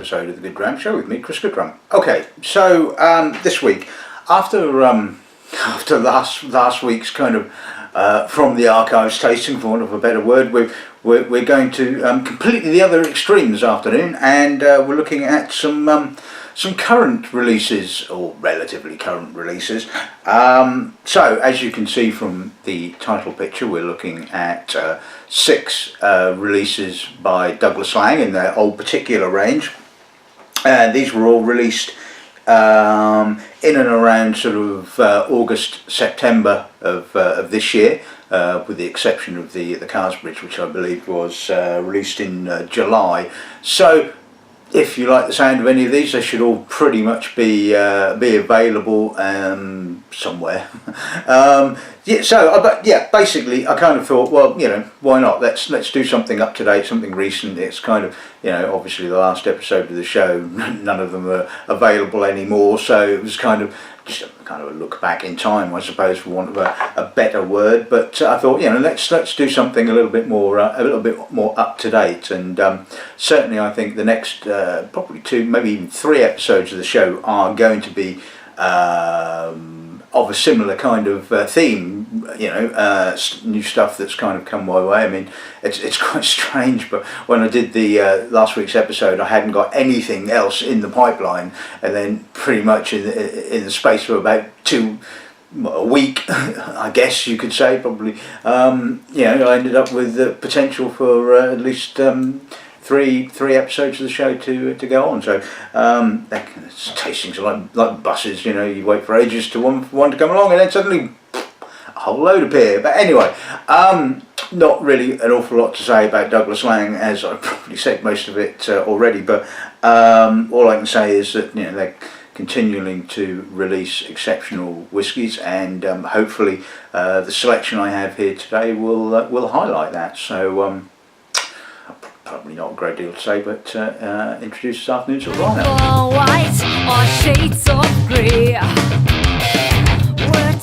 episode of the Good Dram Show with me, Chris Goodrum. Okay, so this week, after after last week's kind of from the archives tasting, for want of a better word, we're going to completely the other extreme this afternoon, and we're looking at some current releases, or relatively current releases. So as you can see from the title picture, we're looking at 6 releases by Douglas Laing in their old particular range, and these were all released in and around sort of August, September of this year, with the exception of the Carsebridge, which I believe was released in July. So if you like the sound of any of these, they should all pretty much be available somewhere. Yeah, so but yeah, basically I kind of thought, well, you know, why not? Let's do something up to date, something recent. It's kind of, you know, obviously the last episode of the show, none of them are available anymore, so it was kind of just kind of a look back in time, I suppose, for want of a better word. But I thought, you know, let's do something a little bit more up to date. And certainly, I think the next probably 2, maybe even 3 episodes of the show are going to be of a similar kind of theme. You know, new stuff that's kind of come my way. I mean, it's quite strange, but when I did the last week's episode, I hadn't got anything else in the pipeline, and then pretty much in the space of about a week, I guess you could say, probably, you know, I ended up with the potential for at least 3 episodes of the show to go on. So tastings are like buses, you know, you wait for ages to one to come along, and then suddenly a whole load appear. But anyway, not really an awful lot to say about Douglas Laing, as I've probably said most of it already, but all I can say is that, you know, they're continuing to release exceptional whiskies, and hopefully the selection I have here today will highlight that. So probably not a great deal to say, but introduce this afternoon's sort of lineup. White or shades of grey.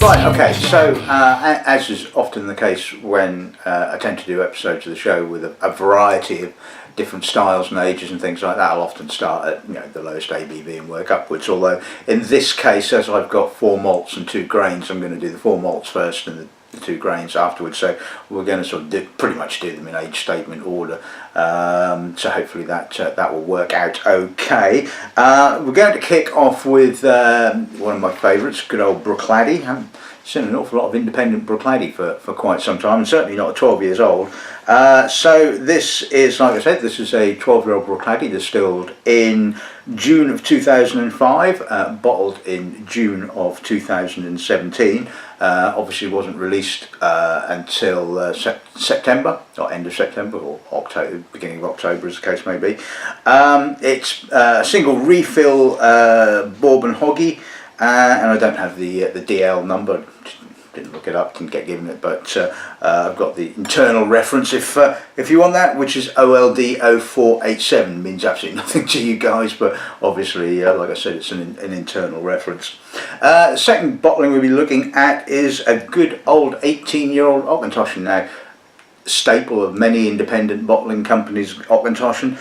Right, okay, so as is often the case when I tend to do episodes of the show with a variety of different styles and ages and things like that, I'll often start at, you know, the lowest ABV and work upwards. Although in this case, as I've got 4 malts and 2 grains, I'm going to do the 4 malts first and the 2 grains afterwards. So we're going to sort of pretty much do them in age statement order. So hopefully that will work out okay. We're going to kick off with one of my favourites, good old Bruichladdich. I haven't seen an awful lot of independent Bruichladdich for quite some time, and certainly not 12 years old. So this is, like I said, this is a 12-year-old Bruichladdich distilled in June of 2005, bottled in June of 2017. Obviously wasn't released until September, or end of September, or October, beginning of October as the case may be. It's a single refill bourbon hoggy, and I don't have the DL number. Didn't look it up, didn't get given it, but I've got the internal reference if you want that, which is OLD 0487. Means absolutely nothing to you guys, but obviously, like I said, it's an internal reference. Second bottling we'll be looking at is a good old 18-year-old Auchentoshan. Now, staple of many independent bottling companies, Auchentoshan.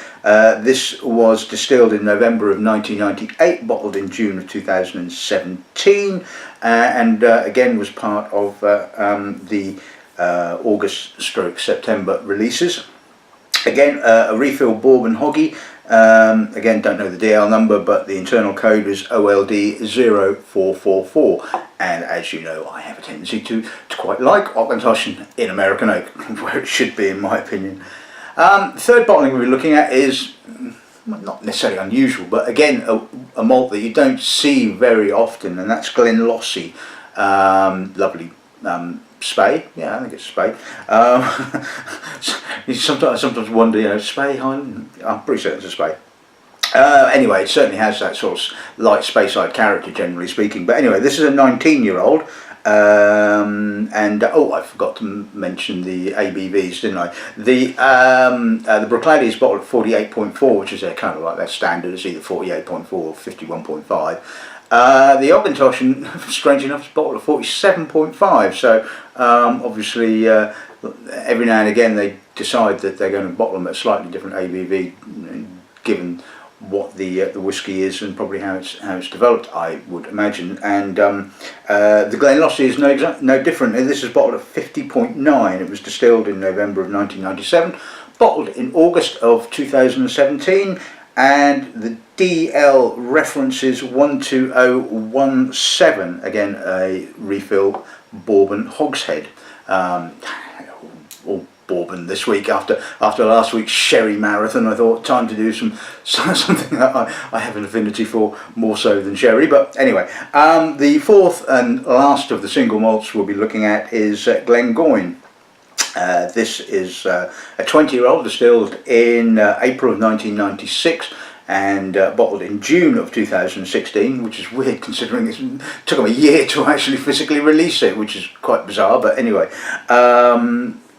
This was distilled in November of 1998, bottled in June of 2017, and again was part of the August/September releases. Again, a refill bourbon hoggy. Again, don't know the DL number, but the internal code is OLD 0444. And as you know, I have a tendency to quite like Auchentoshan in American oak, where it should be in my opinion. Third bottling we're looking at is not necessarily unusual, but again a malt that you don't see very often, and that's Glenlossie. Lovely Spey, yeah, I think it's Spey. You sometimes wonder, you know, Spey, I'm pretty certain it's a Spey. Anyway, it certainly has that sort of light Speyside character, generally speaking. But anyway, this is a 19-year-old, and oh, I forgot to mention the ABVs, didn't I? The Bruichladdich is bottled at 48.4, which is kind of like their standard. It's either 48.4 or 51.5. The Auchentoshan, strange enough, is bottled at 47.5. So obviously, every now and again they decide that they're going to bottle them at a slightly different ABV, given what the whiskey is and probably how it's developed, I would imagine. And the Glenlossie is no different. This is bottled at 50.9. It was distilled in November of 1997, bottled in August of 2017, and the DL reference is 12017. Again, a refill bourbon hogshead. All bourbon this week after last week's sherry marathon. I thought time to do something that I have an affinity for more so than sherry. But anyway, the fourth and last of the single malts we'll be looking at is Glengoyne. This is a 20-year-old distilled in April of 1996 and bottled in June of 2016, which is weird considering it took them a year to actually physically release it, which is quite bizarre. But anyway,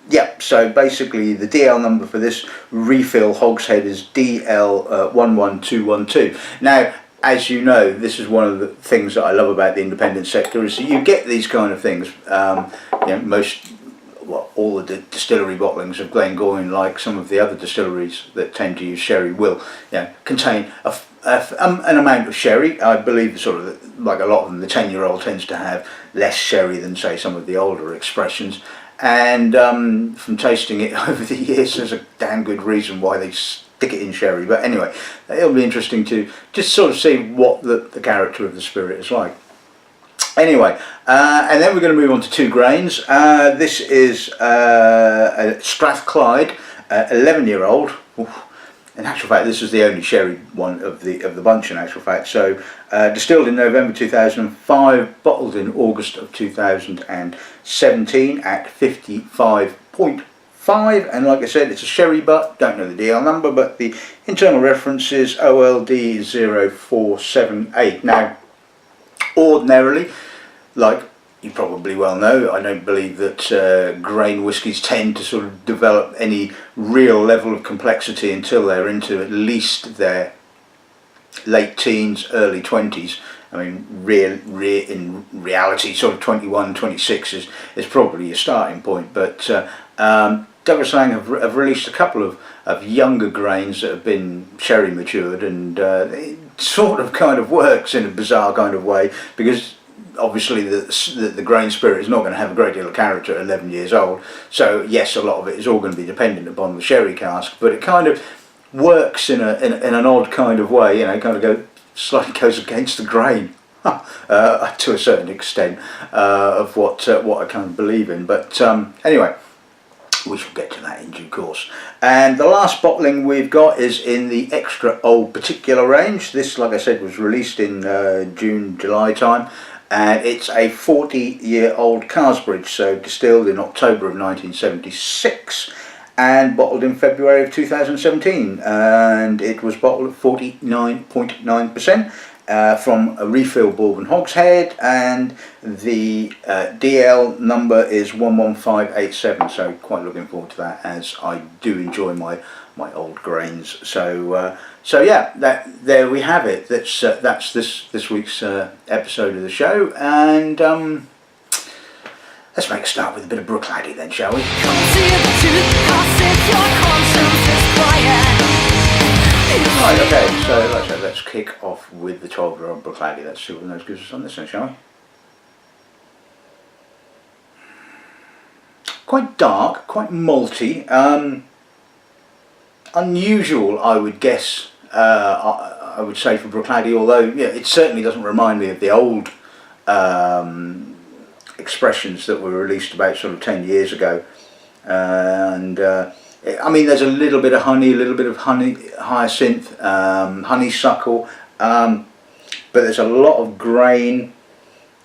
yeah, so basically the DL number for this refill hogshead is DL11212. Now, as you know, this is one of the things that I love about the independent sector, is that you get these kind of things. All the distillery bottlings of Glengoyne, like some of the other distilleries that tend to use sherry, will contain an amount of sherry. I believe sort of like a lot of them, the 10-year-old tends to have less sherry than say some of the older expressions. And from tasting it over the years, there's a damn good reason why they stick it in sherry. But anyway, it'll be interesting to just sort of see what the character of the spirit is like. Anyway, and then we're going to move on to two grains. This is a Strathclyde, 11-year-old. In actual fact, this is the only sherry one of the bunch. In actual fact, so distilled in November 2005, bottled in August of 2017 at 55.5. And like I said, it's a sherry butt. Don't know the DL number, but the internal reference is OLD0478. Now, ordinarily, like you probably well know, I don't believe that grain whiskies tend to sort of develop any real level of complexity until they're into at least their late teens, early 20s. I mean, in reality, sort of 21, 26 is probably your starting point. But Douglas Laing have released a couple of younger grains that have been sherry matured, and it sort of kind of works in a bizarre kind of way, because obviously the grain spirit is not going to have a great deal of character at 11 years old. So yes, a lot of it is all going to be dependent upon the sherry cask, but it kind of works in an odd kind of way, kind of slightly goes against the grain to a certain extent of what I kind of believe in. But anyway, we shall get to that in due course. And the last bottling we've got is in the Xtra Old Particular range. This, like I said, was released in June, July time, and it's a 40-year-old Carsebridge, so distilled in October of 1976 and bottled in February of 2017, and it was bottled at 49.9%. From a refill bourbon hogshead, and the DL number is 11587. So quite looking forward to that, as I do enjoy my old grains. So yeah, there we have it. That's this week's episode of the show, and let's make a start with a bit of Bruichladdich then, shall we? Right, okay, so let's kick off with the 12-year-old Bruichladdich. Let's see what the nose gives us on this one, shall we? Quite dark, quite malty, unusual, I would guess. I would say for Bruichladdich, although it certainly doesn't remind me of the old expressions that were released about sort of 10 years ago, and I mean, there's a little bit of honey, a little bit of hyacinth, honeysuckle, but there's a lot of grain,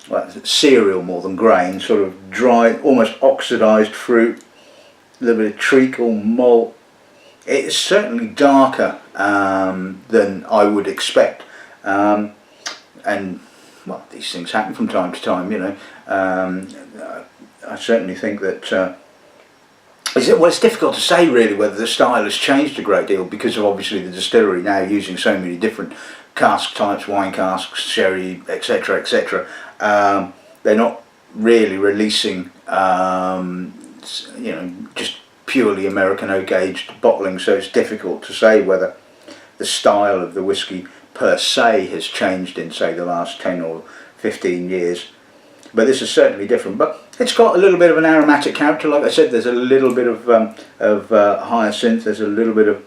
well, cereal more than grain, sort of dry, almost oxidised fruit, a little bit of treacle, malt. It's certainly darker than I would expect, and well, these things happen from time to time, I certainly think that it's difficult to say really whether the style has changed a great deal, because of obviously the distillery now using so many different cask types, wine casks, sherry, etc, etc. They're not really releasing just purely American oak aged bottling, so it's difficult to say whether the style of the whisky per se has changed in, say, the last 10 or 15 years. But this is certainly different. But it's got a little bit of an aromatic character. Like I said, there's a little bit of hyacinth, there's a little bit of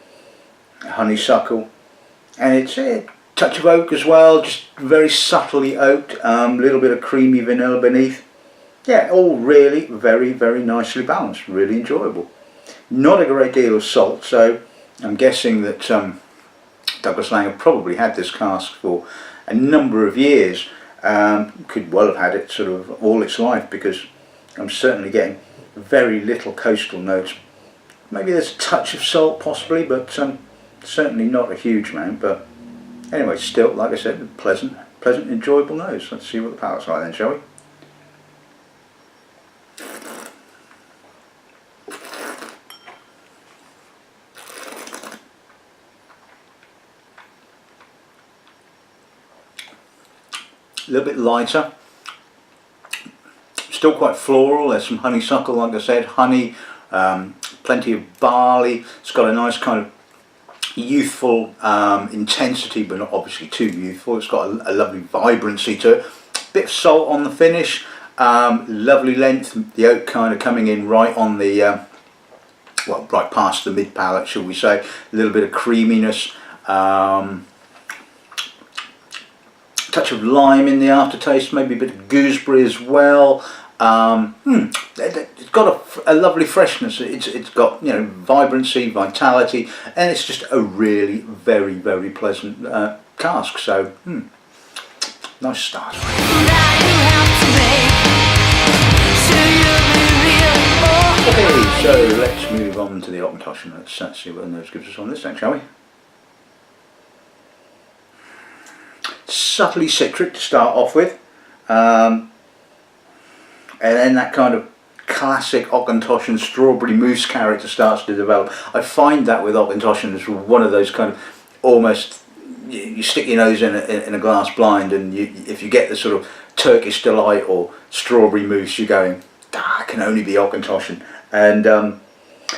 honeysuckle, and it's a touch of oak as well, just very subtly oaked, a little bit of creamy vanilla beneath. Yeah, all really very, very nicely balanced, really enjoyable. Not a great deal of salt, so I'm guessing that Douglas Laing probably had this cask for a number of years. Could well have had it sort of all its life, because I'm certainly getting very little coastal notes. Maybe there's a touch of salt possibly, but certainly not a huge amount. But anyway, still, like I said, pleasant, enjoyable nose. Let's see what the palate's like then, shall we? A little bit lighter, still quite floral. There's some honeysuckle, like I said, honey, plenty of barley. It's got a nice kind of youthful intensity, but not obviously too youthful. It's got a lovely vibrancy to it. Bit of salt on the finish, lovely length, the oak kind of coming in right on the, well, right past the mid palate, shall we say. A little bit of creaminess. Touch of lime in the aftertaste, maybe a bit of gooseberry as well. It's got a lovely freshness. It's got, you know, vibrancy, vitality, and it's just a really very, very pleasant cask. So nice start. Okay, so let's move on to the Auchentoshan. Let's see what the nose gives us on this thing, shall we? Subtly citric to start off with, and then that kind of classic Auchentoshan strawberry mousse character starts to develop. I find that with Auchentoshan is one of those kind of almost, you stick your nose in a glass blind, and if you get the sort of Turkish delight or strawberry mousse, you're going, that can only be Auchentoshan. And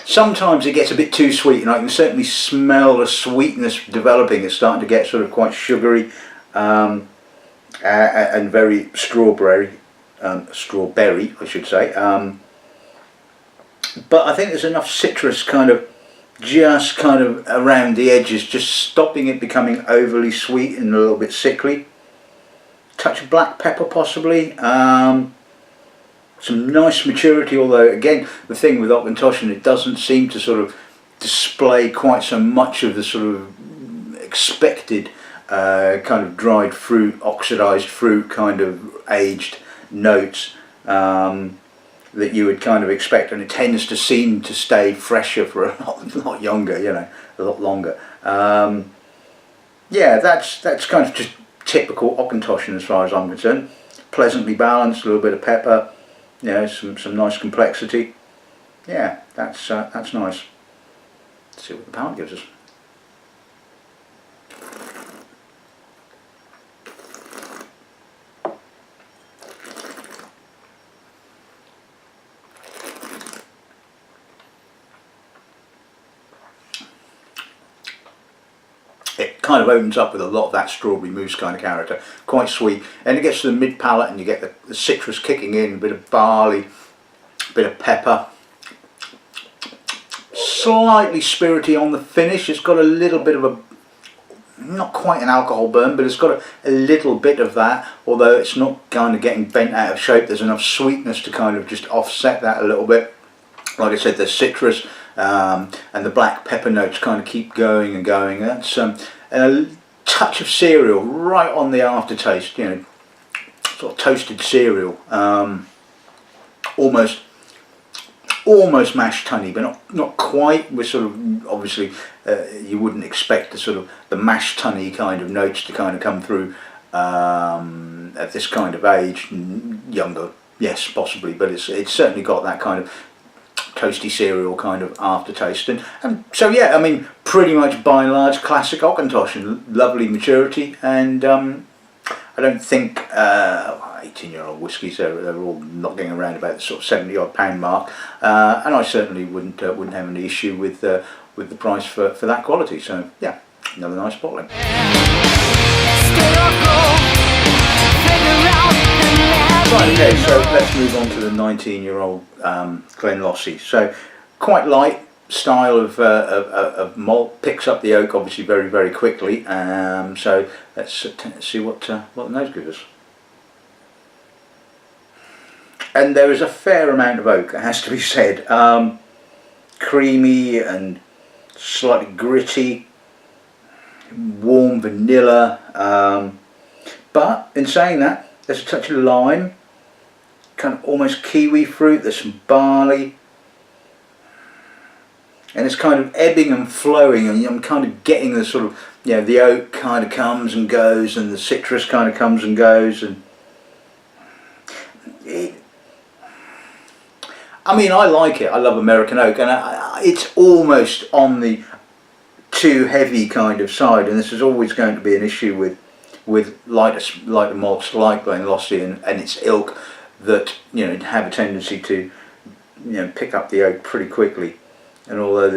sometimes it gets a bit too sweet, and I can certainly smell the sweetness developing. It's starting to get sort of quite sugary. And very strawberry, I should say. But I think there's enough citrus kind of just kind of around the edges, just stopping it becoming overly sweet and a little bit sickly. Touch of black pepper possibly. Some nice maturity, although again the thing with Auchentoshan, it doesn't seem to sort of display quite so much of the sort of expected kind of dried fruit, oxidized fruit, kind of aged notes that you would kind of expect, and it tends to seem to stay fresher for a lot younger, you know, a lot longer. Yeah, that's kind of just typical Auchentoshan as far as I'm concerned. Pleasantly balanced, a little bit of pepper, you know, some nice complexity. Yeah, that's nice. Let's see what the palate gives us. It kind of opens up with a lot of that strawberry mousse kind of character, quite sweet, and it gets to the mid palate and you get the citrus kicking in, a bit of barley, a bit of pepper, slightly spirity on the finish. It's got a little bit of a, not quite an alcohol burn, but it's got a little bit of that, although it's not kind of getting bent out of shape. There's enough sweetness to kind of just offset that a little bit. Like I said, there's citrus, and the black pepper notes kind of keep going and going. That's and a touch of cereal right on the aftertaste, you know, sort of toasted cereal, almost mashed honey, but not quite. We're sort of, obviously you wouldn't expect the sort of the mashed honey kind of notes to kind of come through at this kind of age. Younger, yes, possibly, but it's certainly got that kind of toasty cereal kind of aftertaste, and so yeah, I mean, pretty much by and large classic Auchentoshan, lovely maturity, and I don't think 18-year-old whiskies, they're all knocking around about the sort of 70-odd pound mark, and I certainly wouldn't have any issue with the price for that quality. So yeah, Another nice bottling. Right, okay, so let's move on to the 19-year-old Glenlossie. So quite light style of malt, picks up the oak obviously very, very quickly. So let's see what the nose gives us. And there is a fair amount of oak, it has to be said. Creamy and slightly gritty, warm vanilla. But in saying that, there's a touch of lime, kind of almost kiwi fruit, there's some barley. And it's kind of ebbing and flowing, and I'm kind of getting the sort of, the oak kind of comes and goes, and the citrus kind of comes and goes, and I like it. I love American oak, and it's almost on the too heavy kind of side, and this is always going to be an issue with lighter malts like Glenlossie and its ilk that have a tendency to pick up the oak pretty quickly. And although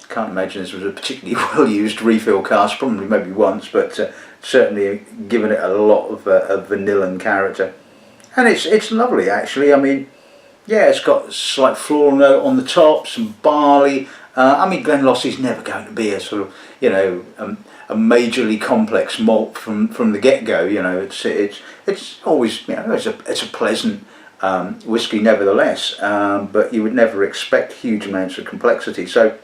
can't imagine this was a particularly well used refill cask, probably maybe once, but certainly given it a lot of vanilla and character, and it's lovely actually. It's got a slight floral note on the top, some barley. Glenlossie's never going to be a sort of a majorly complex malt from the get-go. It's always it's a pleasant whiskey nevertheless, but you would never expect huge amounts of complexity. So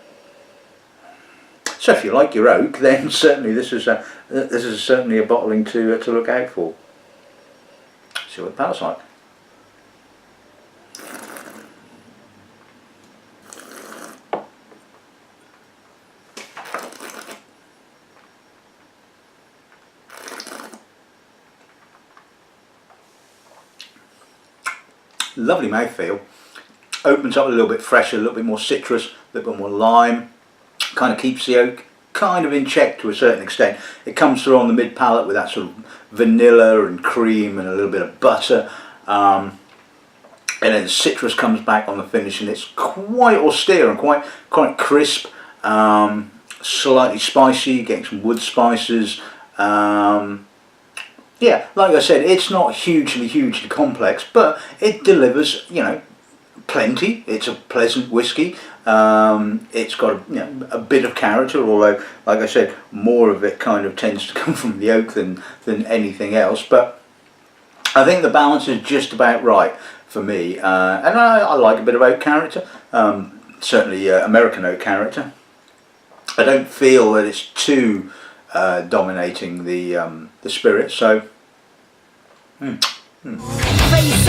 if you like your oak, then certainly this is certainly a bottling to look out for. See what the palate's like. Lovely mouthfeel, opens up a little bit fresher, a little bit more citrus, a little bit more lime, kind of keeps the oak kind of in check to a certain extent. It comes through on the mid palate with that sort of vanilla and cream and a little bit of butter, and then the citrus comes back on the finish, and it's quite austere and quite crisp, slightly spicy, getting some wood spices. Yeah, like I said, it's not hugely complex, but it delivers, plenty. It's a pleasant whiskey. It's got a bit of character, although, like I said, more of it kind of tends to come from the oak than anything else. But I think the balance is just about right for me, and I like a bit of oak character. Certainly American oak character. I don't feel that it's too dominating the spirit, so. Face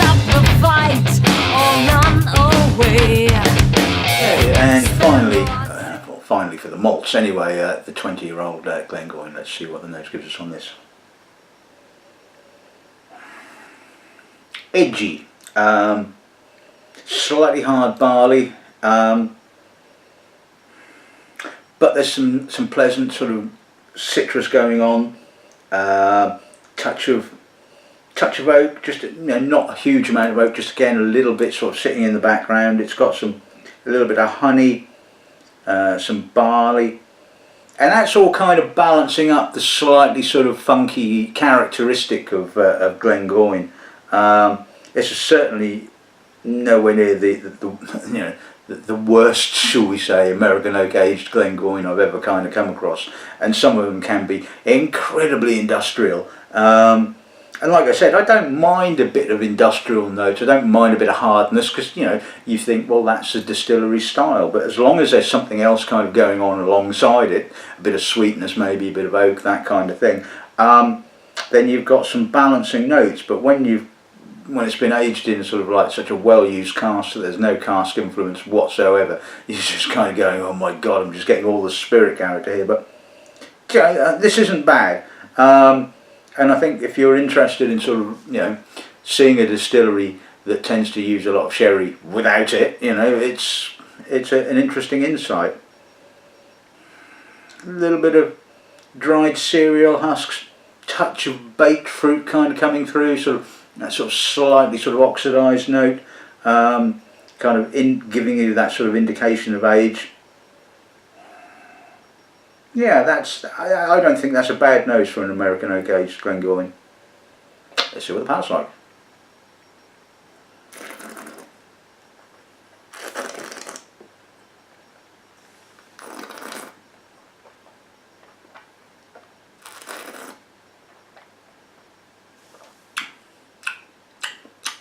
up the fight or run away. And finally for the malts anyway, the 20-year-old Glengoyne. Let's see what the nose gives us on this. Edgy, slightly hard barley, but there's some pleasant sort of citrus going on, touch of oak, just not a huge amount of oak, just again a little bit sort of sitting in the background. It's got a little bit of honey, some barley, and that's all kind of balancing up the slightly sort of funky characteristic of Glengoyne. This is certainly nowhere near the worst, shall we say, American oak aged Glengoyne I've ever kind of come across, and some of them can be incredibly industrial. And like I said, I don't mind a bit of industrial notes, I don't mind a bit of hardness, because you think, well, that's a distillery style, but as long as there's something else kind of going on alongside it, a bit of sweetness maybe, a bit of oak, that kind of thing, then you've got some balancing notes. But when it's been aged in sort of like such a well-used cask that there's no cask influence whatsoever, you're just kind of going, oh my god, I'm just getting all the spirit character here. But this isn't bad. And I think if you're interested in sort of, seeing a distillery that tends to use a lot of sherry without it, it's an interesting insight. A little bit of dried cereal husks, touch of baked fruit kind of coming through, that sort of slightly sort of oxidised note, kind of giving you that sort of indication of age. Yeah, I don't think that's a bad nose for an American oak aged Glengoyne. Let's see what the palate's like.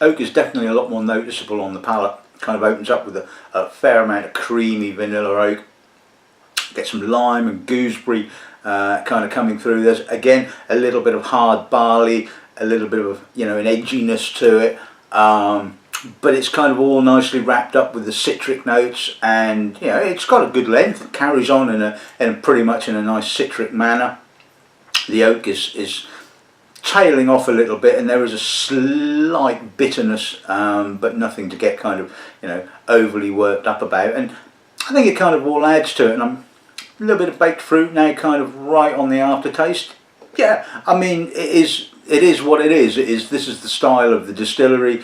Oak is definitely a lot more noticeable on the palate. Kind of opens up with a fair amount of creamy vanilla oak. Get some lime and gooseberry kind of coming through. There's again a little bit of hard barley, a little bit of an edginess to it, but it's kind of all nicely wrapped up with the citric notes, and it's got a good length. It carries on in a pretty much in a nice citric manner. The oak is tailing off a little bit, and there is a slight bitterness, but nothing to get kind of overly worked up about. And I think it kind of all adds to it. And a little bit of baked fruit now, kind of right on the aftertaste. Yeah, I mean it is what it is. This is the style of the distillery.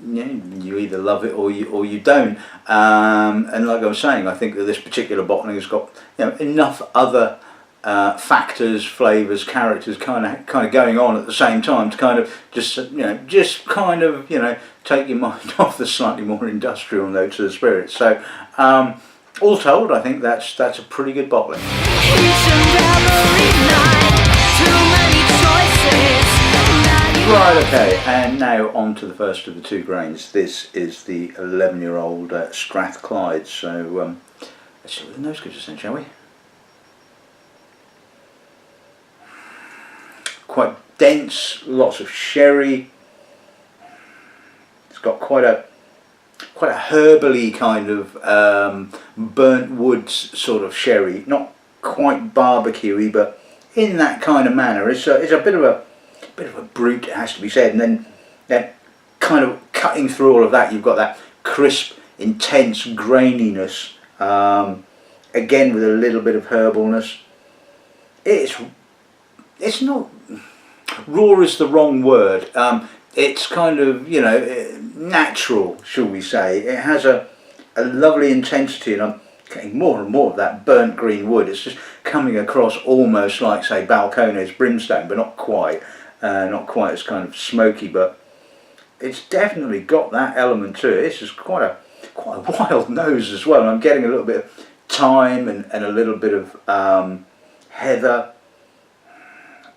You either love it or you don't. And like I was saying, I think that this particular bottling has got enough other factors, flavours, characters kind of going on at the same time to kind of just kind of take your mind off the slightly more industrial notes of the spirit. So all told, I think that's a pretty good bottling. Right, okay, and now on to the first of the two grains. This is the 11-year-old Strathclyde. So let's see what the nose gives us then, shall we? Quite dense, lots of sherry. It's got quite a herbally kind of burnt woods sort of sherry, not quite barbecuey, but in that kind of manner. It's a bit of a brute, it has to be said, and then kind of cutting through all of that, you've got that crisp, intense graininess, again with a little bit of herbalness. It's not raw is the wrong word. It's kind of natural, shall we say. It has a lovely intensity, and I'm getting more and more of that burnt green wood. It's just coming across almost like, say, Balcones brimstone, but not quite as kind of smoky. But it's definitely got that element to it. It's just quite a wild nose as well. And I'm getting a little bit of thyme and a little bit of heather.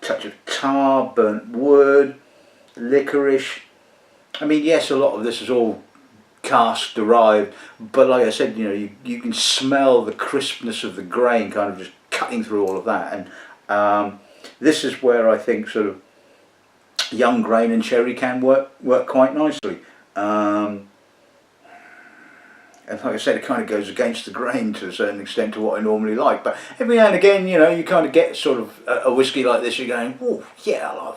Touch of tar, burnt wood, licorice. I mean, yes, a lot of this is all cask derived, but like I said, you can smell the crispness of the grain kind of just cutting through all of that. And this is where I think sort of young grain and sherry can work quite nicely. And like I said, it kind of goes against the grain to a certain extent to what I normally like. But every now and again, you kind of get sort of a whiskey like this. You're going, oh yeah,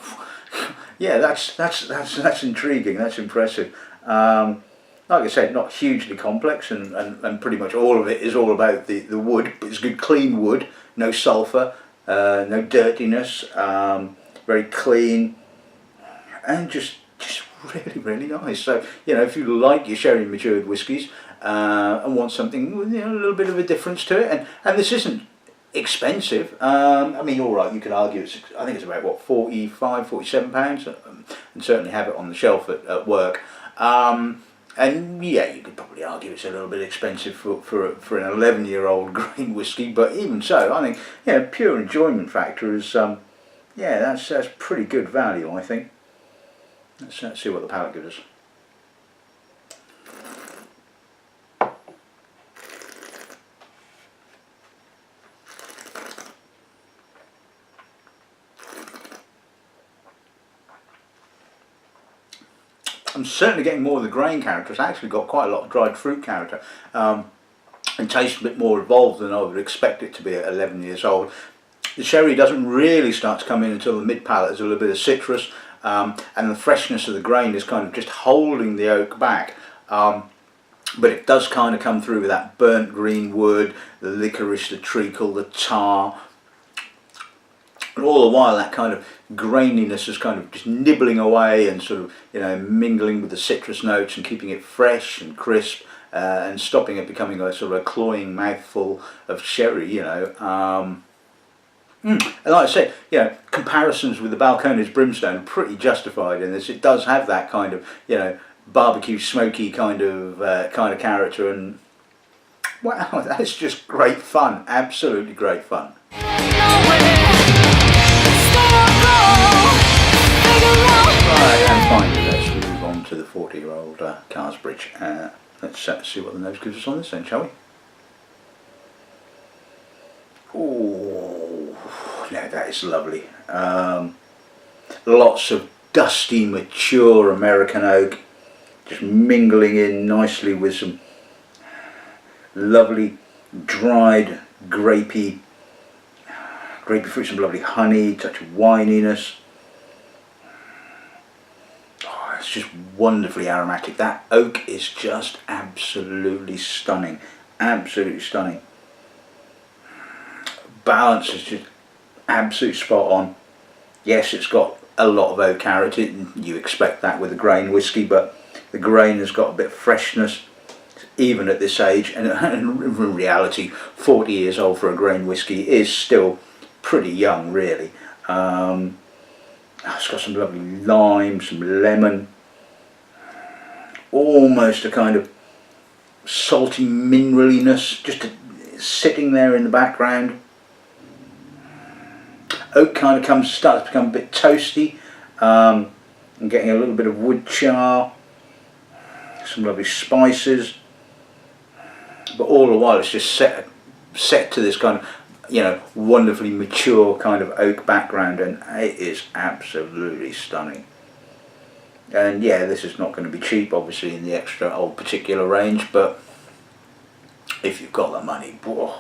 yeah, that's intriguing. That's impressive. Like I said, not hugely complex, and pretty much all of it is all about the wood. But it's good, clean wood, no sulphur, no dirtiness, very clean, and just really, really nice. So if you like your sherry matured whiskies and want something with a little bit of a difference to it, and this isn't expensive. I mean, all right, you could argue I think it's about what, £45–47, and certainly have it on the shelf at work. And yeah, you could probably argue it's a little bit expensive for an 11-year-old grain whiskey, but even so, I think pure enjoyment factor is that's pretty good value, I think. Let's see what the palate gives us. I'm certainly getting more of the grain character. It's actually got quite a lot of dried fruit character, and tastes a bit more evolved than I would expect it to be at 11 years old. The sherry doesn't really start to come in until the mid palate. There's a little bit of citrus, and the freshness of the grain is kind of just holding the oak back. But it does kind of come through with that burnt green wood, the licorice, the treacle, the tar. And all the while that kind of graininess is kind of just nibbling away and sort of mingling with the citrus notes and keeping it fresh and crisp, and stopping it becoming a sort of a cloying mouthful of sherry. And like I said, you know, comparisons with the Balcones Brimstone are pretty justified in this. It does have that kind of, you know, barbecue smoky kind of character, and wow, that's just great fun. Absolutely great fun. Right, and finally let's move on to the 40-year-old Carsebridge. Let's see what the nose gives us on this then, shall we? Oh, now that is lovely. Lots of dusty, mature American oak, just mingling in nicely with some lovely dried grapey fruit, some lovely honey, touch of wininess. Oh, it's just wonderfully aromatic. That oak is just absolutely stunning, absolutely stunning. Balance is just absolutely spot on. Yes, it's got a lot of oak character, you expect that with a grain whisky, but the grain has got a bit of freshness even at this age, and in reality 40 years old for a grain whisky is still pretty young really. It's got some lovely lime, some lemon, almost a kind of salty mineraliness just sitting there in the background. Oak kind of starts to become a bit toasty, and getting a little bit of wood char, some lovely spices, but all the while it's just set to this kind of, you know, wonderfully mature kind of oak background, and it is absolutely stunning. And yeah, this is not going to be cheap obviously in the Xtra Old Particular range, but if you've got the money, whoa.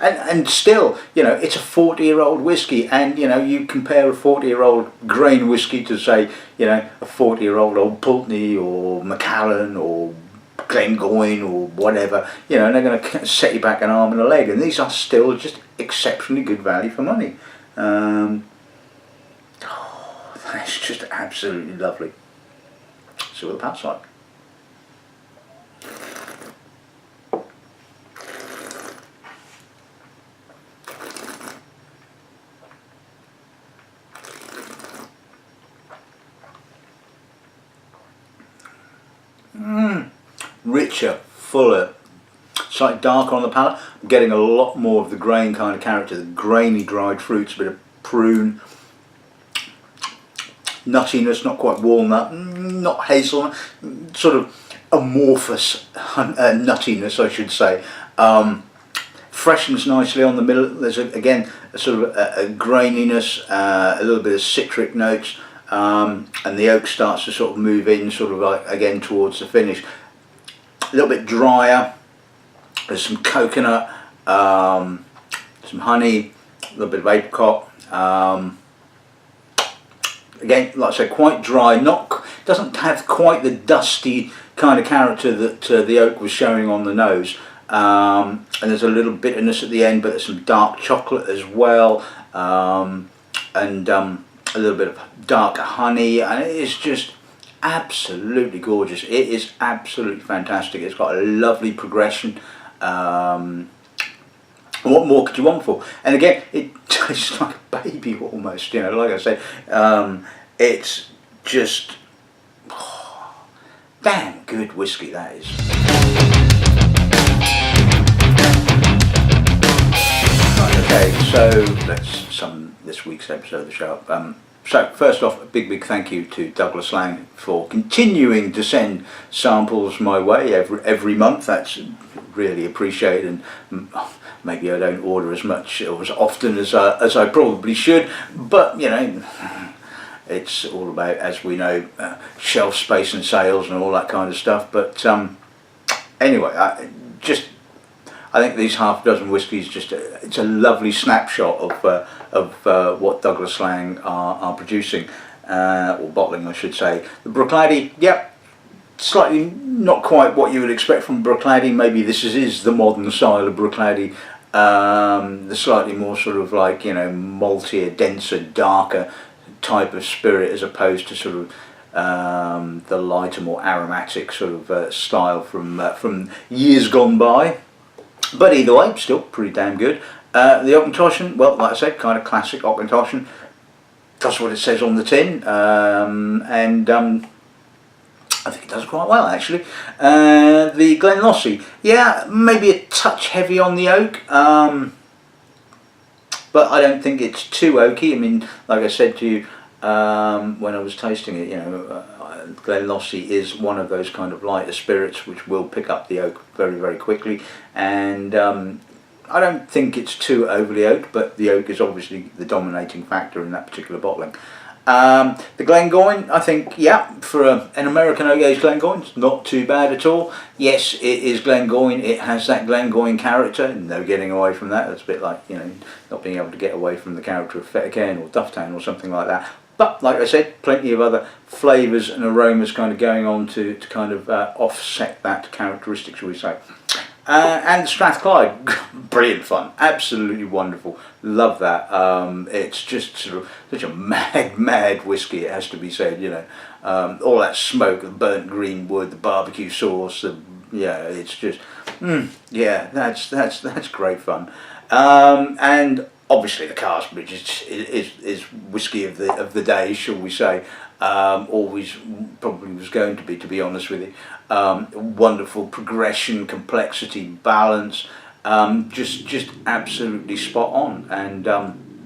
And still, you know, it's a 40-year-old whisky, and you know, you compare a 40-year-old grain whisky to, say, you know, a 40-year-old Old Pulteney or Macallan or Glengoyne or whatever, you know, and they're going to set you back an arm and a leg, and these are still just exceptionally good value for money. Oh, that's just absolutely lovely. See what the pal's like. Richer, fuller, slightly darker on the palate. I'm getting a lot more of the grain kind of character, the grainy dried fruits, a bit of prune, nuttiness, not quite walnut, not hazelnut, sort of amorphous nuttiness, I should say. Freshens nicely on the middle. There's again a sort of a graininess, a little bit of citric notes, and the oak starts to sort of move in, sort of like again towards the finish. A little bit drier. There's some coconut, some honey, a little bit of apricot. Again, like I said, quite dry. Doesn't have quite the dusty kind of character that the oak was showing on the nose. And there's a little bitterness at the end, but there's some dark chocolate as well, and a little bit of dark honey, and it is just absolutely gorgeous. It is absolutely fantastic. It's got a lovely progression. What more could you want for? And again, it tastes like a baby almost, you know, like I say. It's just damn good whiskey, that is. Okay, so let's sum this week's episode of the show up. So first off, a big thank you to Douglas Laing for continuing to send samples my way every month. That's really appreciated, and maybe I don't order as much or as often as I probably should, but you know, it's all about, as we know, shelf space and sales and all that kind of stuff. But anyway, I think these half dozen whiskies, it's a lovely snapshot of what Douglas Laing are producing, or bottling I should say. The Bruichladdich, yep, slightly not quite what you would expect from Bruichladdich. Maybe this is the modern style of Bruichladdich, the slightly more sort of like, you know, maltier, denser, darker type of spirit, as opposed to sort of the lighter, more aromatic sort of style from years gone by. But either way, still pretty damn good. The Auchentoshan, well, like I said, kind of classic Auchentoshan. That's what it says on the tin, and I think it does quite well actually. The Glenlossie, yeah, maybe a touch heavy on the oak, but I don't think it's too oaky. I mean, like I said to you when I was tasting it, you know, Glenlossie is one of those kind of lighter spirits which will pick up the oak very, very quickly, and I don't think it's too overly oaked, but the oak is obviously the dominating factor in that particular bottling. The Glengoyne, I think, yeah, for an American oak aged Glengoyne, it's not too bad at all. Yes, it is Glengoyne, it has that Glengoyne character, no getting away from that. It's a bit like, you know, not being able to get away from the character of Fettercairn or Dufftown or something like that. But, like I said, plenty of other flavours and aromas kind of going on to kind of offset that characteristic, shall we say. And Strathclyde, brilliant fun, absolutely wonderful, love that. It's just sort of such a mad whiskey, it has to be said, you know. All that smoke, the burnt green wood, the barbecue sauce, yeah, it's just, yeah, that's great fun. And obviously the Carsebridge is whiskey of the day, shall we say. Always probably was going to be honest with you. Wonderful progression, complexity, balance, just absolutely spot on. And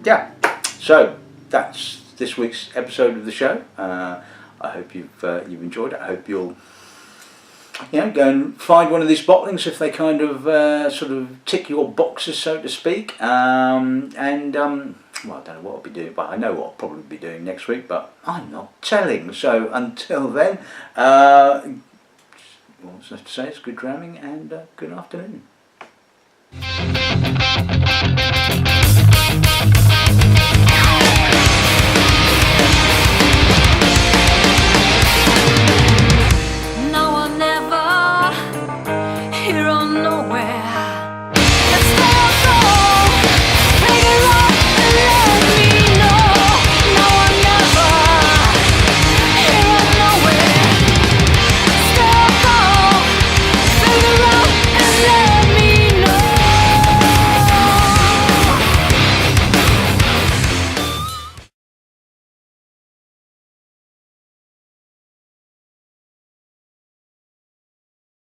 yeah, so that's this week's episode of the show. I hope you've enjoyed it. I hope you'll, you know, go and find one of these bottlings if they kind of sort of tick your boxes, so to speak. Well, I don't know what I'll be doing, but I know what I'll probably be doing next week, but I'm not telling. So until then, what's left to say is good dramming and good afternoon.